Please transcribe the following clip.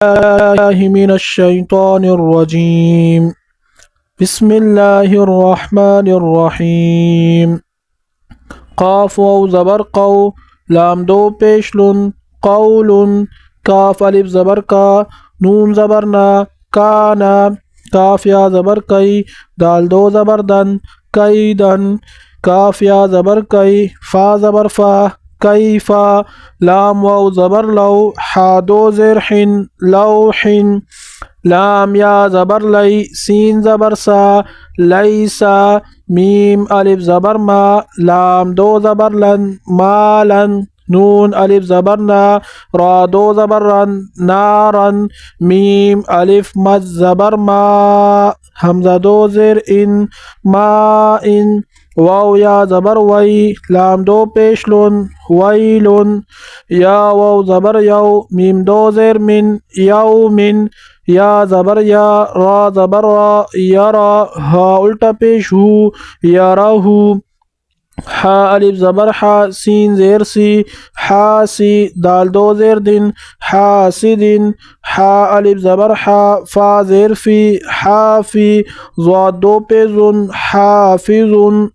بالله من الشيطان الرجيم. بسم الله الرحمن الرحيم. قاف واو زبر قو، لام دو پیشلن، قول، کاف الف زبر کا، نون زبرنا، کانا، کاف یا زبر کئی، دال دو زبر دن، کئی دن، کاف یا زبر کئی، فا زبر فا، کئی فا، لام واو زبر لو، حا دو زیر حن، لوحن، لام یا زبر لئی، سین زبر سا، لیسا، میم الف زبر ما، لام دو زبر لن، مالن، نون الف زبر نا، را دو زبر رن، نارن، میم الف مد زبر ما، حمزہ دو زیر ان، ما ان، واو یا زبر وی، لام دو پیشلن، ویلن، یا واو زبر یو، میم دو زیر من، یومن، یا زبر یا، را زبر را، یرا، ہا الٹا پیش ہو، یرہو، حا الف زبر حا، سین زیر سی، حاسی، دال دو زیر دن، حاسدن، حا الف زبر حا، فا زیر فی، حافی، ضاد دو پیزن، حافظن،